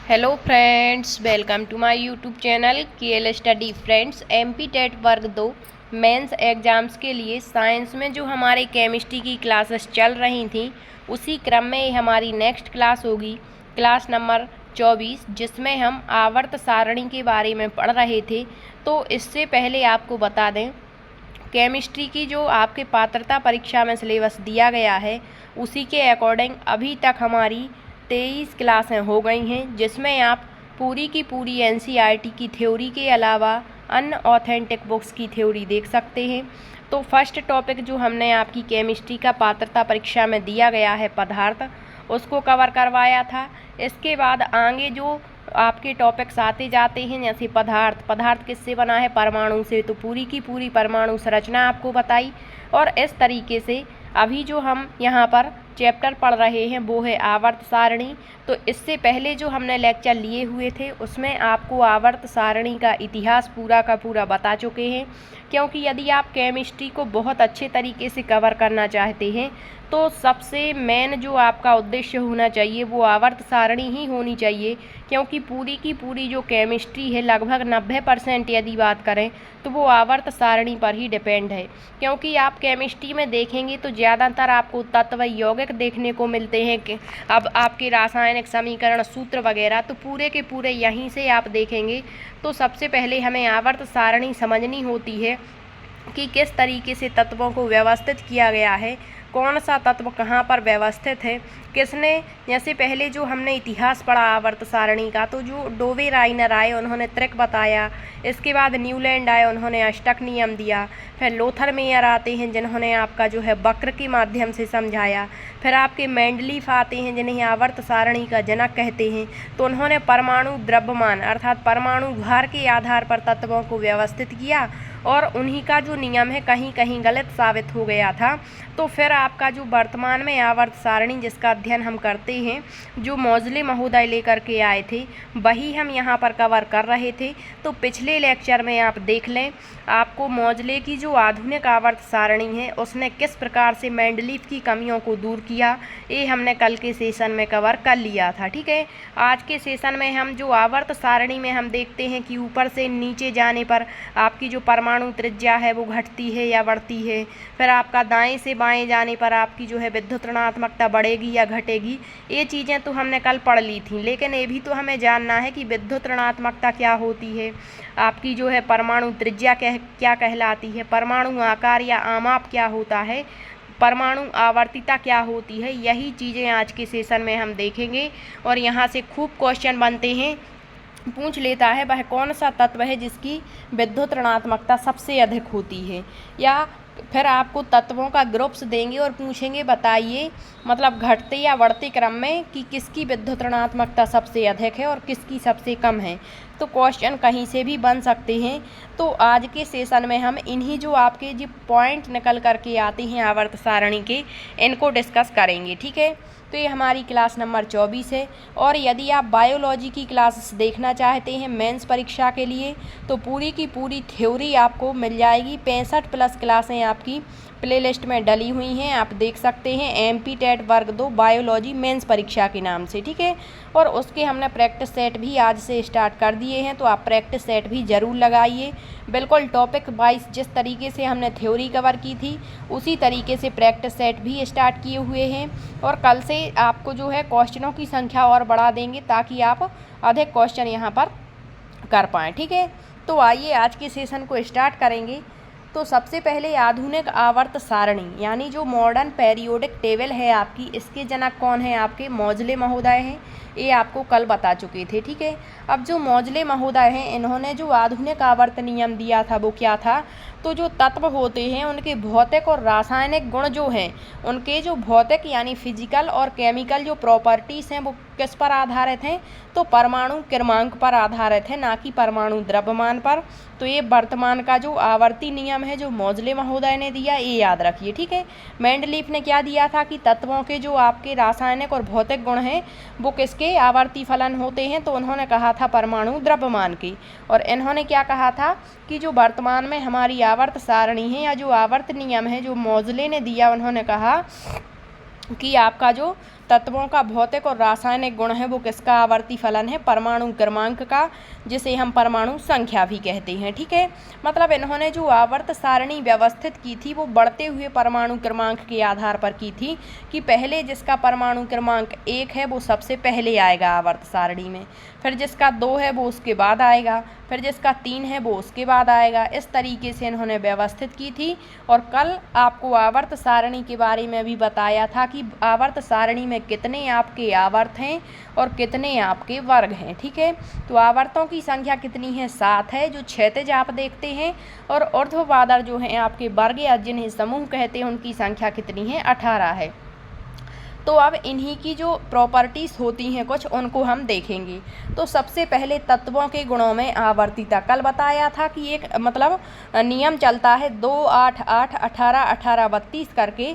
Hello friends, welcome to my YouTube channel KL study friends. MP TET वर्ग 2 mains exams के लिए science में जो हमारे केमिस्ट्री की क्लासेस चल रही थी, उसी क्रम में हमारी नेक्स्ट क्लास होगी क्लास नंबर 24, जिसमें हम आवर्त सारणी के बारे में पढ़ रहे थे। तो इससे पहले आपको बता दें, केमिस्ट्री की जो आपके पात्रता परीक्षा में सिलेबस दिया गया है, उसी के अकॉर्डिंग अभी तक हमारी 23 क्लासें हो गई हैं, जिसमें आप पूरी की पूरी एनसीईआरटी की थ्योरी के अलावा अन्य ऑथेंटिक बुक्स की थ्योरी देख सकते हैं। तो फर्स्ट टॉपिक जो हमने आपकी केमिस्ट्री का पात्रता परीक्षा में दिया गया है पदार्थ, उसको कवर करवाया था। इसके बाद आगे जो आपके टॉपिक्स आते जाते हैं, जैसे पदार्थ किससे बना है, परमाणु से, तो पूरी की पूरी परमाणु संरचना आपको बताई। और इस तरीके से अभी जो हम यहाँ पर चैप्टर पढ़ रहे हैं वो है आवर्त सारणी। तो इससे पहले जो हमने लेक्चर लिए हुए थे, उसमें आपको आवर्त सारणी का इतिहास पूरा का पूरा बता चुके हैं। क्योंकि यदि आप केमिस्ट्री को बहुत अच्छे तरीके से कवर करना चाहते हैं, तो सबसे मेन जो आपका उद्देश्य होना चाहिए वो आवर्त सारणी ही होनी चाहिए। क्योंकि पूरी की पूरी जो केमिस्ट्री है, लगभग 90% यदि बात करें तो वो आवर्त सारणी पर ही डिपेंड है। क्योंकि आप केमिस्ट्री में देखेंगे तो ज़्यादातर आपको तत्व यौगिक देखने को मिलते हैं कि अब आपके रासायनिक समीकरण, सूत्र वगैरह, तो पूरे के पूरे यहीं से आप देखेंगे। तो सबसे पहले हमें आवर्त सारणी समझनी होती है कि किस तरीके से तत्वों को व्यवस्थित किया गया है, कौन सा तत्व कहाँ पर व्यवस्थित है, किसने। जैसे पहले जो हमने इतिहास पढ़ा आवर्त सारणी का, तो जो डोवे राइनर आए उन्होंने त्रिक बताया। इसके बाद न्यूलैंड आए, उन्होंने अष्टक नियम दिया। फिर लोथर मेयर आते हैं, जिन्होंने आपका जो है वक्र के माध्यम से समझाया। फिर आपके मेंडलीफ आते हैं, जिन्हें आवर्त सारणी का जनक कहते हैं। तो उन्होंने परमाणु द्रव्यमान अर्थात परमाणु भार के आधार पर तत्वों को व्यवस्थित किया, और उन्हीं का जो नियम है कहीं कहीं गलत साबित हो गया था। तो फिर आपका जो वर्तमान में आवर्त सारणी जिसका अध्ययन हम करते हैं, जो मौजले महोदय लेकर के आए थे, वही हम यहाँ पर कवर कर रहे थे। तो पिछले लेक्चर में आप देख लें, आपको मौजले की जो आधुनिक आवर्त सारणी है, उसने किस प्रकार से मेंडलीफ की कमियों को दूर किया, ये हमने कल के सेशन में कवर कर लिया था। ठीक है, आज के सेशन में हम जो आवर्त सारणी में हम देखते हैं कि ऊपर से नीचे जाने पर आपकी जो परमाणु त्रिज्या है वो घटती है या बढ़ती है। फिर आपका दाएं से बाएं जाने पर आपकी जो है विद्युत ऋणात्मकता बढ़ेगी या घटेगी। ये चीज़ें तो हमने कल पढ़ ली थी, लेकिन ये भी तो हमें जानना है कि विद्युत ऋणात्मकता क्या होती है, आपकी जो है परमाणु त्रिज्या क्या कहलाती है, परमाणु आकार या आमाप क्या होता है, परमाणु आवर्तिता क्या होती है। यही चीज़ें आज के सेशन में हम देखेंगे। और यहाँ से खूब क्वेश्चन बनते हैं, पूछ लेता है वह कौन सा तत्व है जिसकी विद्युत ऋणात्मकता सबसे अधिक होती है। या फिर आपको तत्वों का ग्रुप्स देंगे और पूछेंगे बताइए, मतलब घटते या बढ़ते क्रम में, कि किसकी विद्युत ऋणात्मकता सबसे अधिक है और किसकी सबसे कम है। तो क्वेश्चन कहीं से भी बन सकते हैं। तो आज के सेशन में हम इन्हीं जो आपके जो पॉइंट निकल करके आते हैं आवर्त सारणी के, इनको डिस्कस करेंगे। ठीक है, तो ये हमारी क्लास नंबर 24 है। और यदि आप बायोलॉजी की क्लासेस देखना चाहते हैं मेंस परीक्षा के लिए, तो पूरी की पूरी थ्योरी आपको मिल जाएगी। 65+ क्लासें आपकी प्लेलिस्ट में डली हुई हैं, आप देख सकते हैं, एमपी टेट वर्ग 2 बायोलॉजी मेंस परीक्षा के नाम से। ठीक है, और उसके हमने प्रैक्टिस सेट भी आज से स्टार्ट कर दिए हैं, तो आप प्रैक्टिस सेट भी ज़रूर लगाइए। बिल्कुल टॉपिक वाइज जिस तरीके से हमने थ्योरी कवर की थी, उसी तरीके से प्रैक्टिस सेट भी स्टार्ट किए हुए हैं। और कल से आपको जो है क्वेश्चनों की संख्या और बढ़ा देंगे, ताकि आप अधिक क्वेश्चन यहाँ पर कर पाएँ। ठीक है, तो आइए आज के सेशन को स्टार्ट करेंगे। तो सबसे पहले आधुनिक आवर्त सारणी, यानी जो मॉडर्न पेरियोडिक टेबल है आपकी, इसके जनक कौन है, आपके मौजले महोदय हैं। ये आपको कल बता चुके थे। ठीक है, अब जो मौजले महोदय हैं, इन्होंने जो आधुनिक आवर्त नियम दिया था वो क्या था, तो जो तत्व होते हैं उनके भौतिक और रासायनिक गुण जो हैं, उनके जो भौतिक यानी फिजिकल और केमिकल जो प्रॉपर्टीज़ हैं, वो किस पर आधारित हैं, तो परमाणु क्रमांक पर आधारित है, ना कि परमाणु द्रव्यमान पर। तो ये वर्तमान का जो आवर्ती नियम है जो मौजले महोदय ने दिया, ये याद रखिए। ठीक है, मेंडलीफ ने क्या दिया था कि तत्वों के जो आपके रासायनिक और भौतिक गुण हैं वो किसके आवर्ती फलन होते हैं, तो उन्होंने कहा था परमाणु द्रव्यमान की। और इन्होंने क्या कहा था कि जो वर्तमान में हमारी आवर्त सारणी है या जो आवर्त नियम है जो मौजले ने दिया, उन्होंने कहा कि आपका जो तत्वों का भौतिक और रासायनिक गुण है वो किसका आवर्ती फलन है, परमाणु क्रमांक का, जिसे हम परमाणु संख्या भी कहते हैं। ठीक है, मतलब इन्होंने जो आवर्त सारणी व्यवस्थित की थी वो बढ़ते हुए परमाणु क्रमांक के आधार पर की थी कि पहले जिसका परमाणु क्रमांक 1 है वो सबसे पहले आएगा आवर्त सारणी में, फिर जिसका 2 है वो उसके बाद आएगा, फिर जिसका 3 है वो उसके बाद आएगा। इस तरीके से इन्होंने व्यवस्थित की थी। और कल आपको आवर्त सारणी के बारे में भी बताया था कि आवर्त सारणी में कितने आपके आवर्त हैं और कितने आपके वर्ग हैं। ठीक है, तो आवर्तों की संख्या कितनी है, 7 है जो क्षैतिज आप देखते हैं, और ऊर्ध्वाधर जो हैं आपके वर्ग या जिन्हें समूह कहते हैं उनकी संख्या कितनी है, 18 है। तो अब इन्हीं की जो प्रॉपर्टीज़ होती हैं कुछ उनको हम देखेंगे। तो सबसे पहले तत्वों के गुणों में आवर्तिता, कल बताया था कि एक मतलब नियम चलता है 2, 8, 8, 18, 18, 32 करके।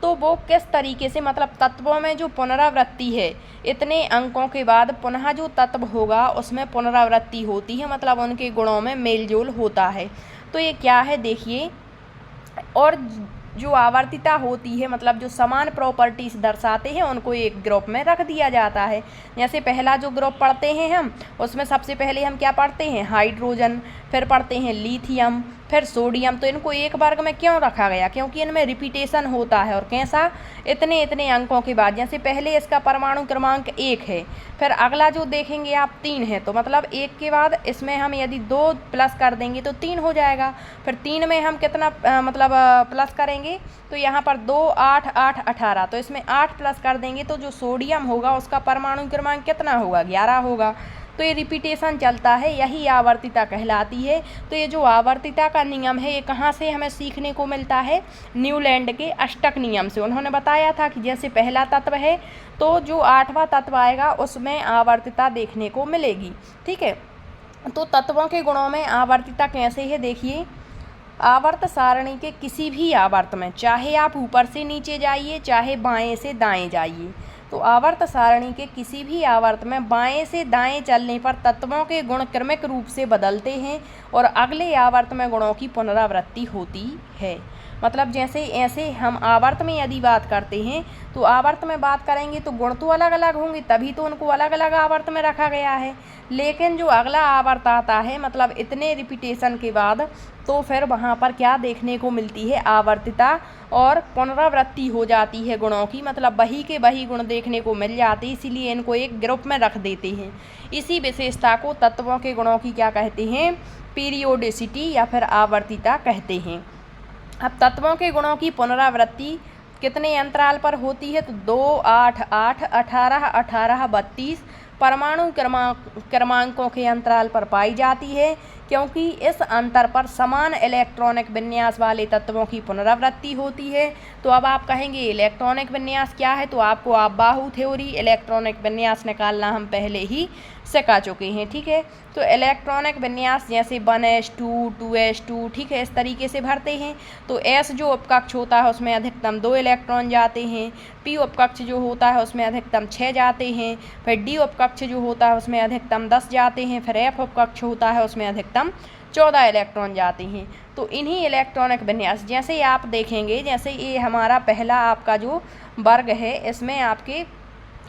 तो वो किस तरीके से, मतलब तत्वों में जो पुनरावृत्ति है इतने अंकों के बाद पुनः जो तत्व होगा उसमें पुनरावृत्ति होती है, मतलब उनके गुणों में मेलजोल होता है। तो ये क्या है देखिए, और जो आवर्तिता होती है मतलब जो समान प्रॉपर्टीज दर्शाते हैं उनको एक ग्रुप में रख दिया जाता है। जैसे पहला जो ग्रुप पढ़ते हैं हम, उसमें सबसे पहले हम क्या पढ़ते हैं, हाइड्रोजन, फिर पढ़ते हैं लिथियम, फिर सोडियम। तो इनको एक वर्ग में क्यों रखा गया, क्योंकि इनमें रिपीटेशन होता है। और कैसा, इतने इतने अंकों के बाद, जैसे पहले इसका परमाणु क्रमांक 1 है, फिर अगला जो देखेंगे आप 3 है, तो मतलब 1 के बाद इसमें हम यदि 2 प्लस कर देंगे तो 3 हो जाएगा। फिर 3 में हम कितना प्लस करेंगे, तो यहाँ पर 2, 8, 8, 18, तो इसमें 8 प्लस कर देंगे तो जो सोडियम होगा उसका परमाणु क्रमांक कितना होगा, 11 होगा। तो ये रिपीटेशन चलता है, यही आवर्तिता कहलाती है। तो ये जो आवर्तिता का नियम है ये कहाँ से हमें सीखने को मिलता है, न्यूलैंड के अष्टक नियम से। उन्होंने बताया था कि जैसे पहला तत्व है तो जो 8वां तत्व आएगा उसमें आवर्तिता देखने को मिलेगी। ठीक है, तो तत्वों के गुणों में आवर्तिता कैसे है देखिए, आवर्त सारणी के किसी भी आवर्त में, चाहे आप ऊपर से नीचे जाइए चाहे बाएं से दाएं जाइए, तो आवर्त सारणी के किसी भी आवर्त में बाएं से दाएं चलने पर तत्वों के गुण क्रमिक रूप से बदलते हैं और अगले आवर्त में गुणों की पुनरावृत्ति होती है। मतलब जैसे ऐसे हम आवर्त में यदि बात करते हैं तो आवर्त में बात करेंगे तो गुण तो अलग अलग होंगे, तभी तो उनको अलग अलग आवर्त में रखा गया है। लेकिन जो अगला आवर्त आता है मतलब इतने रिपीटेशन के बाद, तो फिर वहाँ पर क्या देखने को मिलती है, आवर्तिता और पुनरावृत्ति हो जाती है गुणों की, मतलब वही के वही गुण देखने को मिल जाते हैं, इसीलिए इनको एक ग्रुप में रख देते हैं। इसी विशेषता को तत्वों के गुणों की क्या कहते हैं, पीरियोडिसिटी या फिर आवर्तिता कहते हैं। अब तत्वों के गुणों की पुनरावृत्ति कितने अंतराल पर होती है, तो 2, 8, 8, 18, 18, 32 परमाणु क्रमांकों के अंतराल पर पाई जाती है, क्योंकि इस अंतर पर समान इलेक्ट्रॉनिक विन्यास वाले तत्वों की पुनरावृत्ति होती है। तो अब आप कहेंगे इलेक्ट्रॉनिक विन्यास क्या है, तो आपको बाहु थ्योरी इलेक्ट्रॉनिक विन्यास निकालना हम पहले ही सिखा चुके हैं। ठीक है, तो इलेक्ट्रॉनिक विन्यास जैसे 1s2, 2s2, ठीक है, इस तरीके से भरते हैं। तो s जो उपकक्ष होता है उसमें अधिकतम 2 इलेक्ट्रॉन जाते हैं, p उपकक्ष जो होता है उसमें अधिकतम 6 जाते हैं, फिर d उपकक्ष जो होता है उसमें अधिकतम 10 जाते हैं, फिर f उपकक्ष होता है उसमें अधिकतम 14 इलेक्ट्रॉन जाते हैं। तो इन्हीं इलेक्ट्रॉनिक विन्यास जैसे आप देखेंगे, जैसे ये हमारा पहला आपका जो वर्ग है इसमें आपके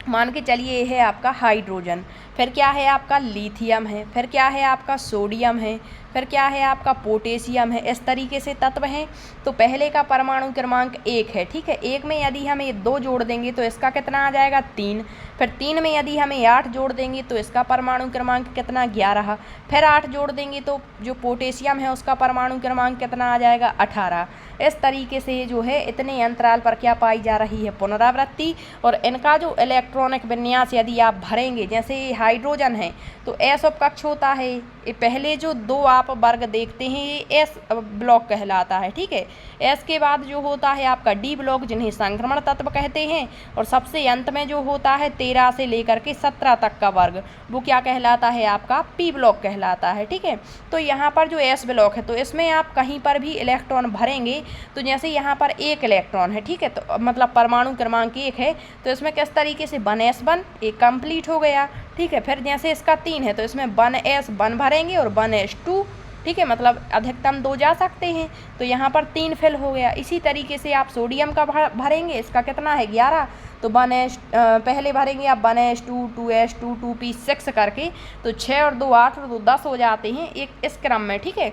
मान के चलिए ये है आपका हाइड्रोजन, फिर क्या है आपका लिथियम है, फिर क्या है आपका सोडियम है, फिर क्या है आपका पोटेशियम है, इस तरीके से तत्व हैं। तो पहले का परमाणु क्रमांक 1 है, ठीक है, 1 में यदि हम ये 2 जोड़ देंगे तो इसका कितना आ जाएगा 3, फिर 3 में यदि हमें 8 जोड़ देंगे तो इसका परमाणु क्रमांक कितना 11, फिर 8 जोड़ देंगे तो जो पोटेशियम है उसका परमाणु क्रमांक कितना आ जाएगा 18। इस तरीके से जो है इतने अंतराल पर क्या पाई जा रही है, पुनरावृत्ति। और इनका जो इलेक्ट्रॉनिक विन्यास यदि आप भरेंगे, जैसे हाइड्रोजन है तो s उपकक्ष होता है, ये पहले जो 2 आप वर्ग देखते हैं ये s ब्लॉक कहलाता है, ठीक है। s के बाद जो होता है आपका d ब्लॉक जिन्हें संक्रमण तत्व कहते हैं, और सबसे अंत में जो होता है 13 से लेकर के 17 तक का वर्ग वो क्या कहलाता है आपका p ब्लॉक कहलाता है, ठीक है। तो यहाँ पर जो s ब्लॉक है तो इसमें आप कहीं पर भी इलेक्ट्रॉन भरेंगे तो जैसे यहाँ पर 1 इलेक्ट्रॉन है, ठीक है, तो मतलब परमाणु क्रमांक 1 है तो इसमें किस तरीके से 1s1 एक कंप्लीट हो गया, ठीक है। फिर जैसे इसका 3 है तो इसमें 1s1 भरेंगे और 1s2 ठीक है, मतलब अधिकतम 2 जा सकते हैं, तो यहाँ पर 3 फिल हो गया। इसी तरीके से आप सोडियम का भरेंगे, इसका कितना है 11, तो 1s पहले भरेंगे आप 1s2 2s2 2p6 करके, तो 6 और 2 8 और 2 10 हो जाते हैं एक इस क्रम में, ठीक है।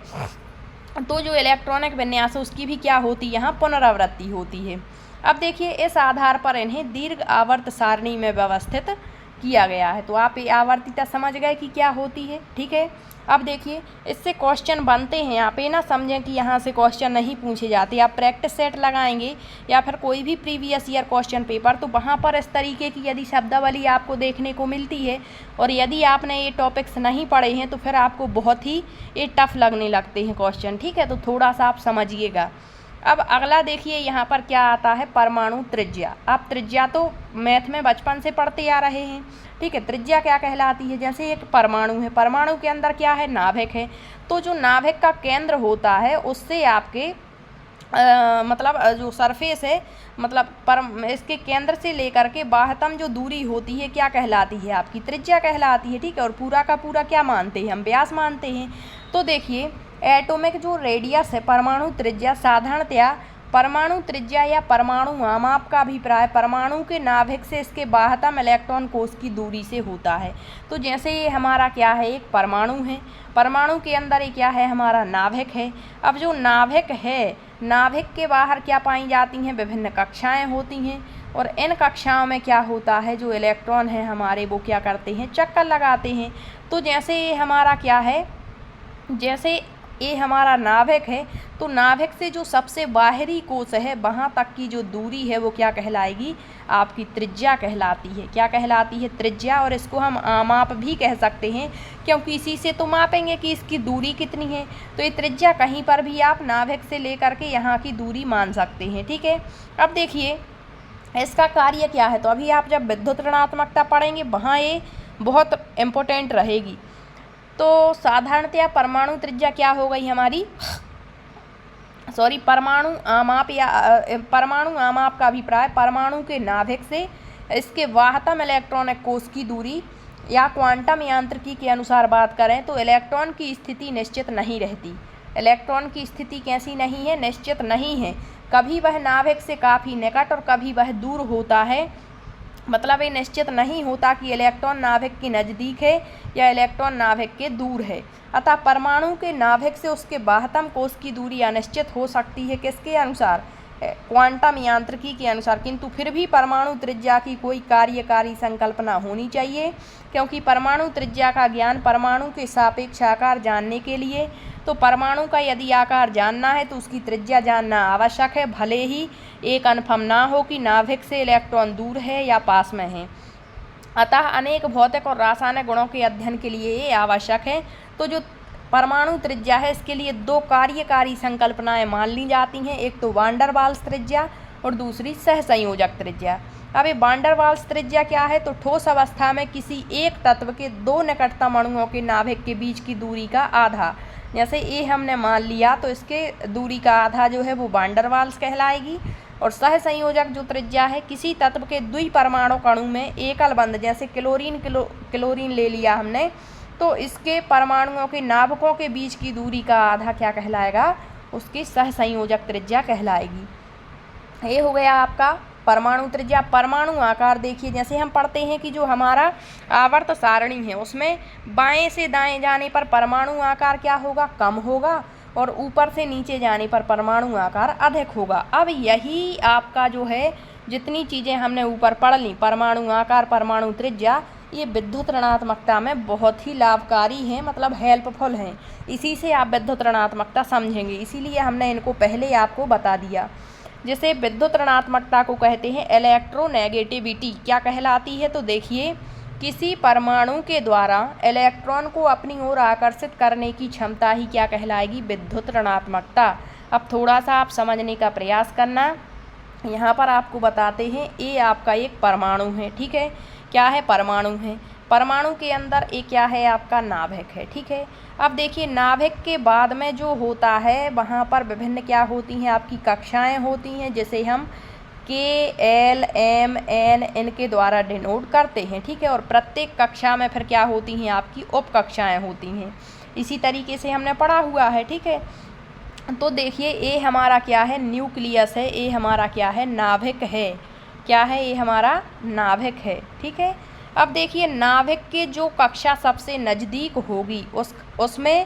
तो जो इलेक्ट्रॉनिक विन्यास है उसकी भी क्या होती है, यहाँ पुनरावृत्ति होती है। अब देखिए इस आधार पर इन्हें दीर्घ आवर्त सारणी में व्यवस्थित किया गया है। तो आप ये आवर्तिता समझ गए कि क्या होती है, ठीक है। अब देखिए इससे क्वेश्चन बनते हैं, आप ये ना समझें कि यहाँ से क्वेश्चन नहीं पूछे जाते। आप प्रैक्टिस सेट लगाएंगे या फिर कोई भी प्रीवियस ईयर क्वेश्चन पेपर, तो वहाँ पर इस तरीके की यदि शब्दावली आपको देखने को मिलती है और यदि आपने ये टॉपिक्स नहीं पढ़े हैं तो फिर आपको बहुत ही ये टफ लगने लगते हैं क्वेश्चन, ठीक है। तो थोड़ा सा आप समझिएगा। अब अगला देखिए यहाँ पर क्या आता है, परमाणु त्रिज्या। आप त्रिज्या तो मैथ में बचपन से पढ़ते आ रहे हैं, ठीक है। त्रिज्या क्या कहलाती है, जैसे एक परमाणु है, परमाणु के अंदर क्या है, नाभिक है। तो जो नाभिक का केंद्र होता है उससे आपके मतलब जो सरफेस है, मतलब इसके केंद्र से लेकर के बाह्यतम जो दूरी होती है क्या कहलाती है, आपकी त्रिज्या कहलाती है, ठीक है। और पूरा का पूरा क्या मानते हैं, हम व्यास मानते हैं। तो देखिए एटॉमिक जो रेडियस है, परमाणु त्रिज्या, साधारणतया परमाणु त्रिज्या या परमाणु आमाप का अभिप्राय परमाणु के नाभिक से इसके बाह्यतम इलेक्ट्रॉन कोष की दूरी से होता है। तो जैसे ये हमारा क्या है, एक परमाणु है, परमाणु के अंदर ये क्या है, हमारा नाभिक है। अब जो नाभिक है, नाभिक के बाहर क्या पाई जाती हैं, विभिन्न कक्षाएं होती हैं, और इन कक्षाओं में क्या होता है, जो इलेक्ट्रॉन है हमारे वो क्या करते हैं, चक्कर लगाते हैं। तो जैसे ये हमारा क्या है, जैसे ये हमारा नाभिक है, तो नाभिक से जो सबसे बाहरी कोश है वहाँ तक की जो दूरी है वो क्या कहलाएगी, आपकी त्रिज्या कहलाती है। क्या कहलाती है, त्रिज्या। और इसको हम आमाप भी कह सकते हैं, क्योंकि इसी से तो मापेंगे कि इसकी दूरी कितनी है। तो ये त्रिज्या कहीं पर भी आप नाभिक से लेकर के यहाँ की दूरी मान सकते हैं, ठीक है। अब देखिए इसका कार्य क्या है, तो अभी आप जब विद्युत ऋणात्मकता पढ़ेंगे वहाँ ये बहुत इम्पोर्टेंट रहेगी। तो साधारणतया परमाणु त्रिज्या क्या हो गई हमारी, परमाणु आमाप या परमाणु आमाप का अभिप्राय परमाणु के नाभिक से इसके बाह्यतम इलेक्ट्रॉनिक कोष की दूरी, या क्वांटम यांत्रिकी के अनुसार बात करें तो इलेक्ट्रॉन की स्थिति निश्चित नहीं रहती। इलेक्ट्रॉन की स्थिति कैसी नहीं है, निश्चित नहीं है। कभी वह नाभिक से काफ़ी निकट और कभी वह दूर होता है। मतलब ये निश्चित नहीं होता कि इलेक्ट्रॉन नाभिक के नज़दीक है या इलेक्ट्रॉन नाभिक के दूर है। अतः परमाणु के नाभिक से उसके बाह्यतम कोष की दूरी अनिश्चित हो सकती है, किसके अनुसार, क्वांटम यांत्रिकी के अनुसार। किंतु फिर भी परमाणु त्रिज्या की कोई कार्यकारी संकल्पना होनी चाहिए, क्योंकि परमाणु त्रिज्या का ज्ञान परमाणु के सापेक्ष आकार जानने के लिए, तो परमाणु का यदि आकार जानना है तो उसकी त्रिज्या जानना आवश्यक है, भले ही ये कन्फर्म ना हो कि नाभिक से इलेक्ट्रॉन दूर है या पास में है। अतः अनेक भौतिक और रासायनिक गुणों के अध्ययन के लिए ये आवश्यक है। तो जो परमाणु त्रिज्या है इसके लिए 2 कार्यकारी संकल्पनाएं मान ली जाती हैं, एक तो वान डेर वाल्स त्रिज्या और दूसरी सहसंयोजक त्रिज्या। अब ये वान डेर वाल्स त्रिज्या क्या है, तो ठोस अवस्था में किसी एक तत्व के 2 निकटतम अणुओं के नाभिक के बीच की दूरी का आधा, जैसे ये हमने मान लिया तो इसके दूरी का आधा जो है वो वान डेर वाल्स कहलाएगी। और सहसंयोजक जो त्रिज्या है, किसी तत्व के द्विपरमाणु अणु में एकल बंध, जैसे क्लोरीन ले लिया हमने, तो इसके परमाणुओं के नाभिकों के बीच की दूरी का आधा क्या कहलाएगा, उसकी सहसंयोजक त्रिज्या कहलाएगी। ये हो गया आपका परमाणु त्रिज्या। परमाणु आकार देखिए, जैसे हम पढ़ते हैं कि जो हमारा आवर्त सारणी है उसमें बाएं से दाएं जाने पर परमाणु आकार क्या होगा, कम होगा, और ऊपर से नीचे जाने पर परमाणु आकार अधिक होगा। अब यही आपका जो है जितनी चीज़ें हमने ऊपर पढ़ ली, परमाणु आकार, परमाणु त्रिज्या, ये विद्युत ऋणात्मकता में बहुत ही लाभकारी हैं, मतलब हेल्पफुल हैं। इसी से आप विद्युत ऋणात्मकता समझेंगे, इसीलिए हमने इनको पहले आपको बता दिया। जैसे विद्युत ऋणात्मकता को कहते हैं इलेक्ट्रोनेगेटिविटी। क्या कहलाती है, तो देखिए किसी परमाणु के द्वारा इलेक्ट्रॉन को अपनी ओर आकर्षित करने की क्षमता ही क्या कहलाएगी, विद्युत ऋणात्मकता। अब थोड़ा सा आप समझने का प्रयास करना। यहाँ पर आपको बताते हैं ये आपका एक परमाणु है, ठीक है। क्या है, परमाणु है। परमाणु के अंदर एक क्या है, आपका नाभिक है, ठीक है। अब देखिए नाभिक के बाद में जो होता है वहाँ पर विभिन्न क्या होती हैं, आपकी कक्षाएं होती हैं, जिसे हम KLMN इनके द्वारा डिनोट करते हैं, ठीक है। और प्रत्येक कक्षा में फिर क्या होती हैं, आपकी उप कक्षाएँ होती हैं। इसी तरीके से हमने पढ़ा हुआ है। ठीक है, तो देखिए ए हमारा क्या है, न्यूक्लियस है, ए हमारा क्या है, नाभिक है। क्या है, ये हमारा नाभिक है। ठीक है, अब देखिए नाभिक के जो कक्षा सबसे नज़दीक होगी उसमें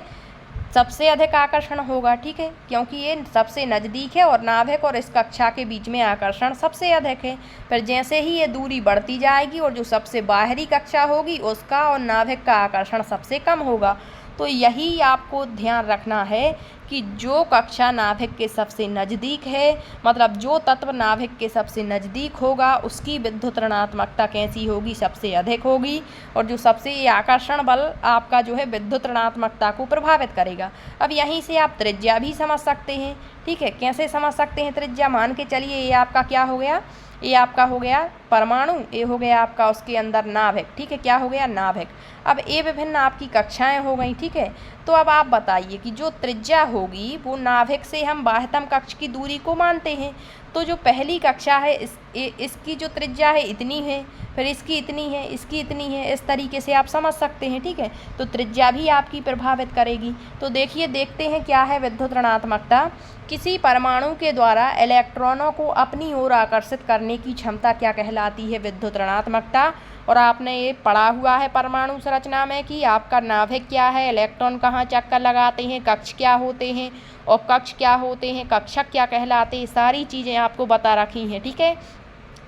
सबसे अधिक आकर्षण होगा। ठीक है, क्योंकि ये सबसे नज़दीक है और नाभिक और इस कक्षा के बीच में आकर्षण सबसे अधिक है। फिर जैसे ही ये दूरी बढ़ती जाएगी और जो सबसे बाहरी कक्षा होगी उसका और नाभिक का आकर्षण सबसे कम होगा। तो यही आपको ध्यान रखना है कि जो कक्षा नाभिक के सबसे नज़दीक है, मतलब जो तत्व नाभिक के सबसे नज़दीक होगा उसकी विद्युत ऋणात्मकता कैसी होगी, सबसे अधिक होगी। और जो सबसे आकर्षण बल आपका जो है विद्युत ऋणात्मकता को प्रभावित करेगा। अब यहीं से आप त्रिज्या भी समझ सकते हैं। ठीक है, कैसे समझ सकते हैं त्रिज्या, मान के चलिए ये आपका क्या हो गया, ये आपका हो गया परमाणु, ये हो गया आपका उसके अंदर नाभिक। ठीक है, क्या हो गया, नाभिक। अब ये विभिन्न आपकी कक्षाएं हो गई। ठीक है, तो अब आप बताइए कि जो त्रिज्या होगी वो नाभिक से हम बाह्यतम कक्ष की दूरी को मानते हैं। तो जो पहली कक्षा है इसकी जो त्रिज्या है इतनी है, फिर इसकी इतनी है, इसकी इतनी है, इस तरीके से आप समझ सकते हैं। ठीक है, तो त्रिज्या भी आपकी प्रभावित करेगी। तो देखिए, देखते हैं क्या है विद्युत ऋणात्मकता। किसी परमाणु के द्वारा इलेक्ट्रॉनों को अपनी ओर आकर्षित करने की क्षमता क्या कहलाती है, विद्युत ऋणात्मकता। और आपने ये पढ़ा हुआ है परमाणु संरचना में कि आपका नाभिक क्या है, इलेक्ट्रॉन कहाँ चक्कर लगाते हैं, कक्ष क्या होते हैं और कक्ष क्या होते हैं, कक्षक क्या कहलाते हैं, सारी चीज़ें आपको बता रखी हैं। ठीक है,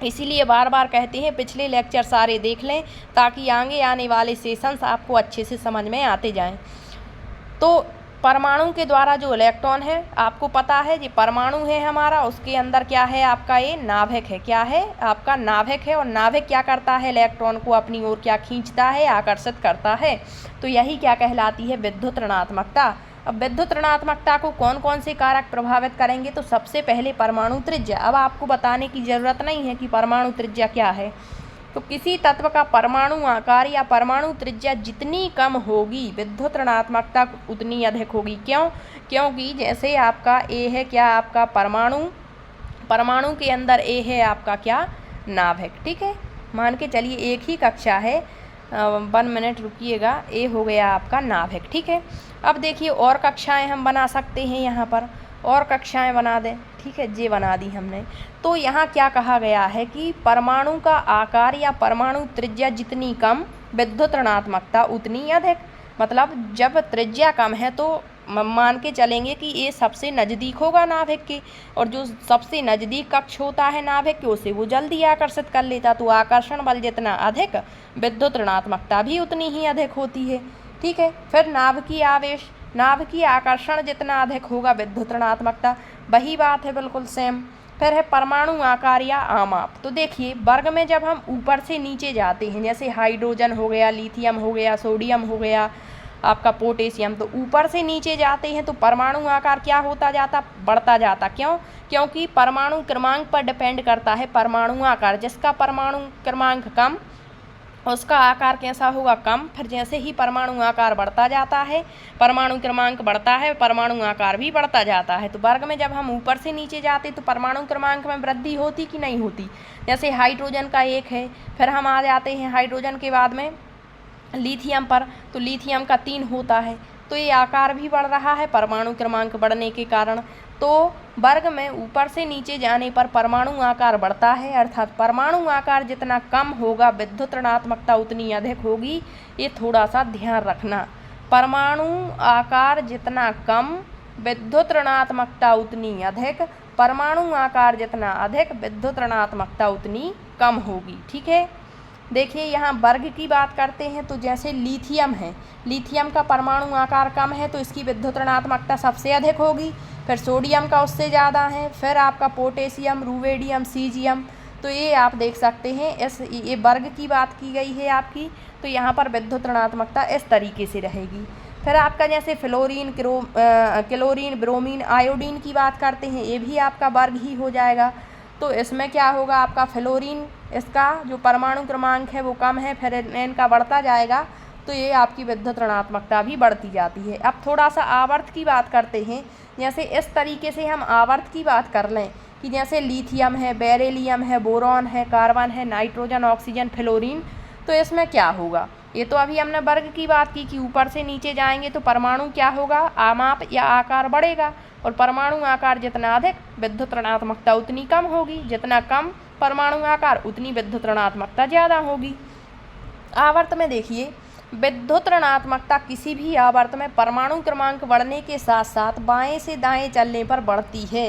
इसीलिए बार बार कहते हैं पिछले लेक्चर सारे देख लें ताकि आगे आने वाले सेशंस आपको अच्छे से समझ में आते जाएं। तो परमाणु के द्वारा जो इलेक्ट्रॉन है, आपको पता है ये परमाणु है हमारा, उसके अंदर क्या है आपका, ये नाभिक है। क्या है, आपका नाभिक है। और नाभिक क्या करता है, इलेक्ट्रॉन को अपनी ओर क्या खींचता है, आकर्षित करता है। तो यही क्या कहलाती है, विद्युत ऋणात्मकता। अब विद्युत ऋणात्मकता को कौन कौन से कारक प्रभावित करेंगे, तो सबसे पहले परमाणु त्रिज्या। अब आपको बताने की ज़रूरत नहीं है कि परमाणु त्रिज्या क्या है। तो किसी तत्व का परमाणु आकार या परमाणु त्रिज्या जितनी कम होगी विद्युत ऋणात्मकता उतनी अधिक होगी। क्यों, क्योंकि जैसे आपका ए है क्या, आपका परमाणु, परमाणु के अंदर ए है आपका क्या, नाभिक। ठीक है, मान के चलिए एक ही कक्षा है, 1 मिनट रुकिएगा, ए हो गया आपका नाभिक। ठीक है, अब देखिए और कक्षाएं हम बना सकते हैं, यहाँ पर और कक्षाएं बना दें। ठीक है, ये बना दी हमने। तो यहाँ क्या कहा गया है कि परमाणु का आकार या परमाणु त्रिज्या जितनी कम विद्युत ऋणात्मकता उतनी अधिक। मतलब जब त्रिज्या कम है तो मान के चलेंगे कि ये सबसे नज़दीक होगा नाभिक के, और जो सबसे नज़दीक कक्ष होता है नाभिक के उसे वो जल्दी आकर्षित कर लेता। तो आकर्षण बल जितना अधिक विद्युत ऋणात्मकता भी उतनी ही अधिक होती है। ठीक है, फिर नाभिकीय आवेश, नाभिकीय आकर्षण जितना अधिक होगा विद्युत ऋणात्मकता, वही बात है बिल्कुल सेम। फिर है परमाणु आकार या आमाप। तो देखिए वर्ग में जब हम ऊपर से नीचे जाते हैं, जैसे हाइड्रोजन हो गया, लिथियम हो गया, सोडियम हो गया, आपका पोटेशियम, तो ऊपर से नीचे जाते हैं तो परमाणु आकार क्या होता जाता, बढ़ता जाता। क्यों, क्योंकि परमाणु क्रमांक पर डिपेंड करता है परमाणु आकार। जिसका परमाणु क्रमांक कम उसका आकार कैसा होगा, कम। फिर जैसे ही परमाणु आकार बढ़ता जाता है, परमाणु क्रमांक बढ़ता है, परमाणु आकार भी बढ़ता जाता है। तो वर्ग में जब हम ऊपर से नीचे जाते तो परमाणु क्रमांक में वृद्धि होती कि नहीं होती। जैसे हाइड्रोजन का 1 है, फिर हम आ जाते हैं हाइड्रोजन के बाद में लिथियम पर, तो लिथियम का 3 होता है। तो ये आकार भी बढ़ रहा है परमाणु क्रमांक बढ़ने के कारण। तो वर्ग में ऊपर से नीचे जाने पर परमाणु आकार बढ़ता है, अर्थात परमाणु आकार जितना कम होगा विद्युत ऋणात्मकता उतनी अधिक होगी। ये थोड़ा सा ध्यान रखना, परमाणु आकार जितना कम विद्युत ऋणात्मकता उतनी अधिक, परमाणु आकार जितना अधिक विद्युत ऋणात्मकता उतनी कम होगी। ठीक है, देखिए यहाँ वर्ग की बात करते हैं तो जैसे लिथियम है, लिथियम का परमाणु आकार कम है तो इसकी विद्युत ऋणात्मकता सबसे अधिक होगी। फिर सोडियम का उससे ज़्यादा है, फिर आपका पोटेशियम, रूवेडियम, सीजियम। तो ये आप देख सकते हैं, ये वर्ग की बात की गई है आपकी। तो यहाँ पर विद्युत ऋणात्मकता इस तरीके से रहेगी। फिर आपका जैसे फ्लोरीन, क्लोरीन, ब्रोमीन, आयोडीन की बात करते हैं, ये भी आपका वर्ग ही हो जाएगा। तो इसमें क्या होगा, आपका फ्लोरीन, इसका जो परमाणु क्रमांक है वो कम है, फिर इनका बढ़ता जाएगा। तो ये आपकी विद्युत ऋणात्मकता भी बढ़ती जाती है। अब थोड़ा सा आवर्त की बात करते हैं। जैसे इस तरीके से हम आवर्त की बात कर लें कि जैसे लिथियम है, बेरिलियम है, बोरॉन है, कार्बन है, नाइट्रोजन, ऑक्सीजन, फ्लोरीन। तो इसमें क्या होगा, ये तो अभी हमने वर्ग की बात की कि ऊपर से नीचे जाएंगे तो परमाणु क्या होगा, आमाप या आकार बढ़ेगा, और परमाणु आकार जितना अधिक विद्युत ऋणात्मकता उतनी कम होगी, जितना कम परमाणु आकार उतनी विद्युत ऋणात्मकता ज़्यादा होगी। आवर्त में देखिए, विद्युत ऋणात्मकता किसी भी आवर्त में परमाणु क्रमांक बढ़ने के साथ साथ बाएं से दाएं चलने पर बढ़ती है।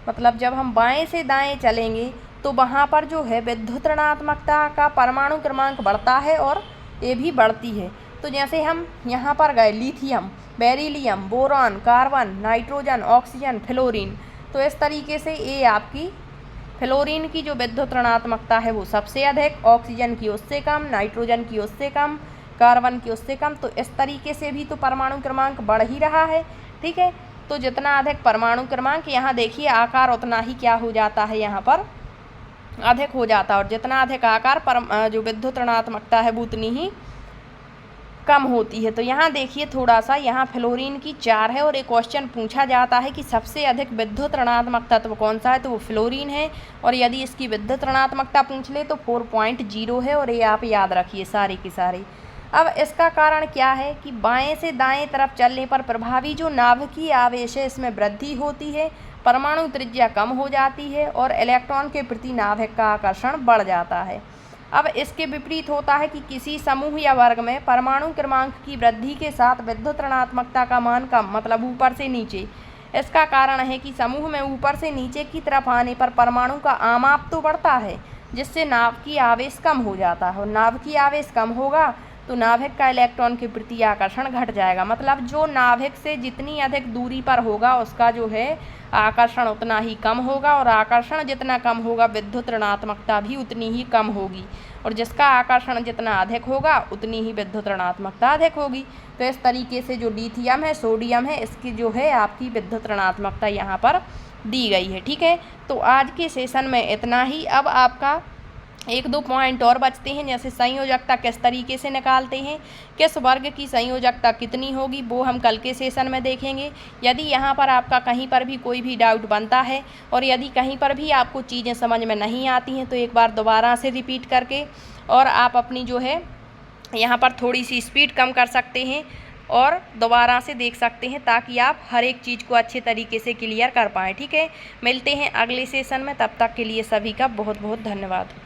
मतलब जब हम बाएं से दाएं चलेंगे तो वहाँ पर जो है विद्युत ऋणात्मकता का परमाणु क्रमांक बढ़ता है और ये भी बढ़ती है। तो जैसे हम यहाँ पर गए lithium, beryllium, boron, carbon, nitrogen, oxygen, fluorine, तो इस तरीके से ये आपकी फ्लोरीन की जो विद्युत ऋणात्मकता है वो सबसे अधिक, ऑक्सीजन की उससे कम, नाइट्रोजन की उससे कम, कार्बन की उससे कम। तो इस तरीके से भी तो परमाणु क्रमांक बढ़ ही रहा है। ठीक है, तो जितना अधिक परमाणु क्रमांक, यहाँ देखिए आकार उतना ही क्या हो जाता है, यहाँ पर अधिक हो जाता है, और जितना अधिक आकार जो विद्युत ऋणात्मकता है वो उतनी ही कम होती है। तो यहाँ देखिए थोड़ा सा, यहाँ फ्लोरीन की 4 है और एक क्वेश्चन पूछा जाता है कि सबसे अधिक विद्युत ऋणात्मक तत्व कौन सा है, तो वो फ्लोरीन है, और यदि इसकी विद्युत ऋणात्मकता पूछ ले तो 4.0 है, और ये आप याद रखिए सारे के सारे। अब इसका कारण क्या है कि बाएं से दाएं तरफ चलने पर प्रभावी जो नाभिकीय आवेश है इसमें वृद्धि होती है, परमाणु त्रिज्या कम हो जाती है और इलेक्ट्रॉन के प्रति नाभिक का आकर्षण बढ़ जाता है। अब इसके विपरीत होता है कि किसी समूह या वर्ग में परमाणु क्रमांक की वृद्धि के साथ विद्युत ऋणात्मकता का मान कम, मतलब ऊपर से नीचे। इसका कारण है कि समूह में ऊपर से नीचे की तरफ आने पर परमाणु का आमाप तो बढ़ता है, जिससे नाभिकीय आवेश कम हो जाता है, और नाभिकीय आवेश कम होगा तो नाभिक का इलेक्ट्रॉन के प्रति आकर्षण घट जाएगा। मतलब जो नाभिक से जितनी अधिक दूरी पर होगा उसका जो है आकर्षण उतना ही कम होगा, और आकर्षण जितना कम होगा विद्युत ऋणात्मकता भी उतनी ही कम होगी, और जिसका आकर्षण जितना अधिक होगा उतनी ही विद्युत ऋणात्मकता अधिक होगी। तो इस तरीके से जो लिथियम है, सोडियम है, इसकी जो है आपकी विद्युत ऋणात्मकता यहाँ पर दी गई है। ठीक है, तो आज के सेशन में इतना ही। अब आपका 1-2 पॉइंट और बचते हैं, जैसे संयोजकता किस तरीके से निकालते हैं, किस वर्ग की संयोजकता कितनी होगी, वो हम कल के सेशन में देखेंगे। यदि यहाँ पर आपका कहीं पर भी कोई भी डाउट बनता है और यदि कहीं पर भी आपको चीज़ें समझ में नहीं आती हैं तो एक बार दोबारा से रिपीट करके और आप अपनी जो है यहाँ पर थोड़ी सी स्पीड कम कर सकते हैं और दोबारा से देख सकते हैं, ताकि आप हर एक चीज़ को अच्छे तरीके से क्लियर कर पाएँ। ठीक है, मिलते हैं अगले सेशन में, तब तक के लिए सभी का बहुत बहुत धन्यवाद।